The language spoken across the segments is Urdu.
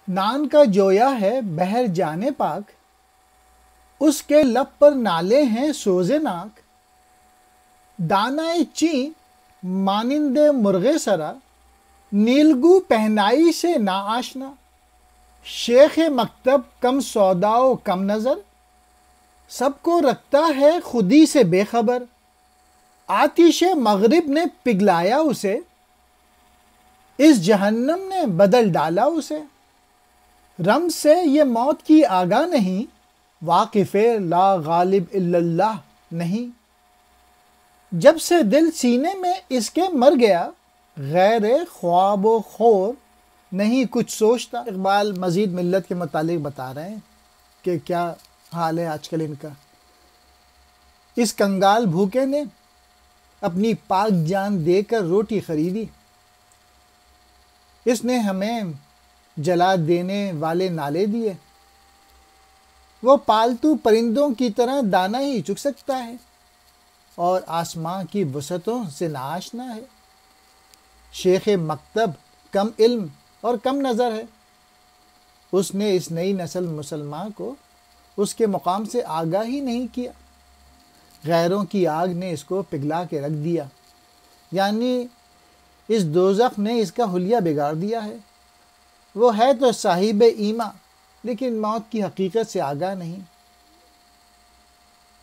نان کا جویا ہے بہر جانے پاک، اس کے لب پر نالے ہیں سوزے ناک۔ دانائے چین مانند مرغ سرا، نیلگو پہنائی سے نا آشنا۔ شیخ مکتب کم سودا و کم نظر، سب کو رکھتا ہے خودی سے بے خبر۔ آتش مغرب نے پگھلایا اسے، اس جہنم نے بدل ڈالا اسے۔ رمز سے یہ موت کی آگاہ نہیں، واقف لا غالب الا اللہ نہیں۔ جب سے دل سینے میں اس کے مر گیا، غیر خواب و خور نہیں کچھ سوچتا۔ اقبال مزید ملت کے متعلق بتا رہے ہیں کہ کیا حال ہے آج کل ان کا۔ اس کنگال بھوکے نے اپنی پاک جان دے کر روٹی خریدی، اس نے ہمیں جلا دینے والے نالے دیے۔ وہ پالتو پرندوں کی طرح دانہ ہی چگ سکتا ہے اور آسماں کی وسعتوں سے ناآشنا ہے۔ شیخ مکتب کم علم اور کم نظر ہے، اس نے اس نئی نسل مسلمان کو اس کے مقام سے آگاہ ہی نہیں کیا۔ غیروں کی آگ نے اس کو پگھلا کے رکھ دیا، یعنی اس دوزخ نے اس کا حلیہ بگاڑ دیا ہے۔ وہ ہے تو صاحب ایمان، لیکن موت کی حقیقت سے آگاہ نہیں۔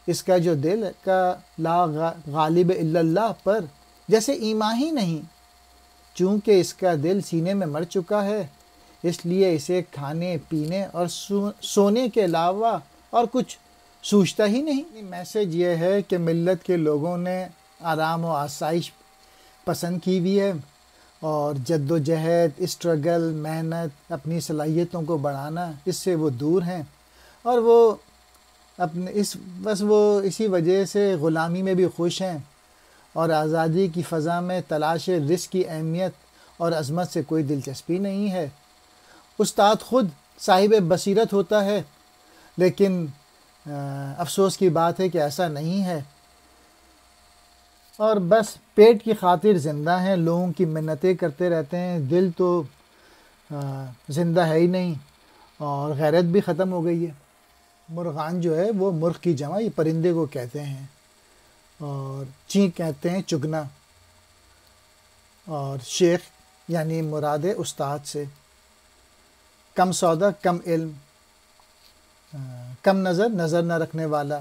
اس کا جو دل کا لا غالب الا اللہ پر جیسے ایمان ہی نہیں، چونکہ اس کا دل سینے میں مر چکا ہے، اس لیے اسے کھانے پینے اور سونے کے علاوہ اور کچھ سوچتا ہی نہیں۔ میسج یہ ہے کہ ملت کے لوگوں نے آرام و آسائش پسند کی ہوئی ہے، اور جد و جہد، اسٹرگل، محنت، اپنی صلاحیتوں کو بڑھانا، اس سے وہ دور ہیں، اور وہ اسی وجہ سے غلامی میں بھی خوش ہیں، اور آزادی کی فضا میں تلاش رزق کی اہمیت اور عظمت سے کوئی دلچسپی نہیں ہے۔ استاد خود صاحب بصیرت ہوتا ہے، لیکن افسوس کی بات ہے کہ ایسا نہیں ہے، اور بس پیٹ کی خاطر زندہ ہیں، لوگوں کی منتیں کرتے رہتے ہیں۔ دل تو زندہ ہے ہی نہیں، اور غیرت بھی ختم ہو گئی ہے۔ مرغان جو ہے وہ مرغ کی جمع، یہ پرندے کو کہتے ہیں، اور چینک کہتے ہیں چگنا، اور شیخ یعنی مراد استاد سے۔ کم سودا کم علم، کم نظر نظر نہ رکھنے والا،